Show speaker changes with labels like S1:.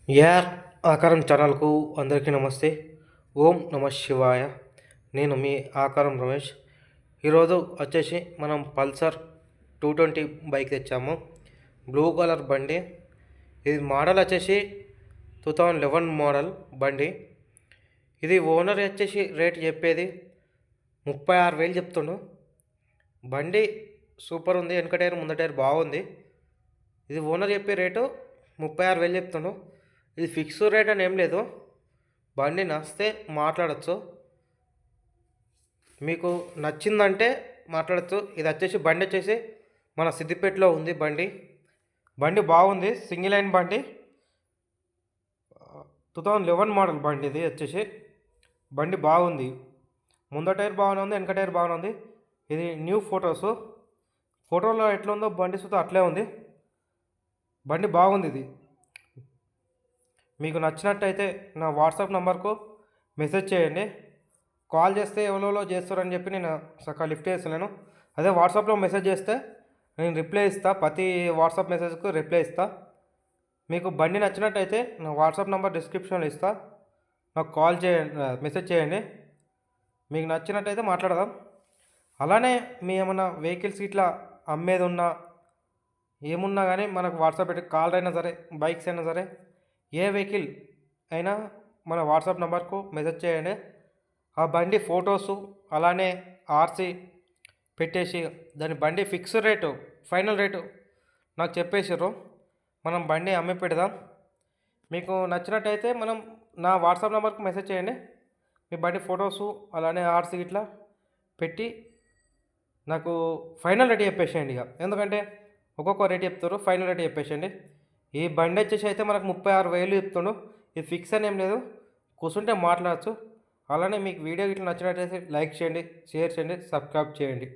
S1: యార్ ఆకారం ఛానల్కు అందరికీ నమస్తే. ఓం నమ శివాయ. నేను మీ ఆకారం రమేష్. ఈరోజు వచ్చేసి మనం పల్సర్ 220 బైక్ తెచ్చాము. బ్లూ కలర్ బండి. ఇది మోడల్ వచ్చేసి 2011 మోడల్ బండి. ఇది ఓనర్ వచ్చేసి రేట్ చెప్పేది 36,000 చెప్తుండు. బండి సూపర్ ఉంది. వెనక టైర్ ముందర టైర్ బాగుంది. ఇది ఓనర్ చెప్పే రేటు 36,000 చెప్తుండు. ఇది ఫిక్స్ రేట్ అని ఏం లేదు. బండి నచ్చితే మాట్లాడచ్చు. మీకు నచ్చిందంటే మాట్లాడచ్చు. ఇది వచ్చేసి బండి వచ్చేసి మన సిద్దిపేటలో ఉంది బండి. బండి బాగుంది. సింగిల్ లైన్ బండి. 2011 మోడల్ బండి. ఇది వచ్చేసి బండి బాగుంది. ముందర టైర్ బాగానే ఉంది, వెనక టైర్ బాగానే ఉంది. ఇది న్యూ ఫోటోలో ఎట్లా ఉందో బండి సుతా అట్లే ఉంది. బండి బాగుంది. ఇది మీకు నచ్చినట్టయితే నా వాట్సాప్ నెంబర్కు మెసేజ్ చేయండి. కాల్ చేస్తే ఎవరో చేస్తారని చెప్పి నేను సకా లిఫ్ట్ చేస్తలేను. అదే వాట్సాప్లో మెసేజ్ చేస్తే నేను రిప్లై ఇస్తా. ప్రతి వాట్సాప్ మెసేజ్కు రిప్లై ఇస్తా. మీకు బండి నచ్చినట్టయితే నా వాట్సాప్ నెంబర్ డిస్క్రిప్షన్లో ఇస్తా. నాకు కాల్ చేయండి, మెసేజ్ చేయండి. మీకు నచ్చినట్టయితే మాట్లాడదాం. అలానే మీ ఏమన్నా వెహికల్స్ ఇట్లా అమ్మేది ఉన్నా ఏమున్నా కానీ మనకు వాట్సాప్ పెట్టి కాల్ అయినా సరే, బైక్స్ అయినా సరే, ఏ వెహికల్ అయినా మన వాట్సాప్ నెంబర్కు మెసేజ్ చేయండి. ఆ బండి ఫొటోసు అలానే ఆర్సీ పెట్టేసి దాని బండి ఫిక్స్ రేటు, ఫైనల్ రేటు నాకు చెప్పేసారు. మనం బండి అమ్మి పెడదాం. మీకు నచ్చినట్టయితే మనం నా వాట్సాప్ నెంబర్కి మెసేజ్ చేయండి. మీ బండి ఫొటోసు అలానే ఆర్సీ ఇట్లా పెట్టి నాకు ఫైనల్ రేట్ చెప్పేసేయండి. ఇక ఎందుకంటే ఒక్కొక్క రేట్ చెప్తారు. ఫైనల్ రేట్ చెప్పేసేయండి. ఈ బండి వచ్చేసి అయితే మనకు 36,000 చెప్తుండు. ఇది ఫిక్స్ అని ఏం లేదు. కూర్చుంటే మాట్లాడచ్చు. అలానే మీకు వీడియో ఇట్లా నచ్చినట్టయితే లైక్ చేయండి, షేర్ చేయండి, సబ్స్క్రైబ్ చేయండి.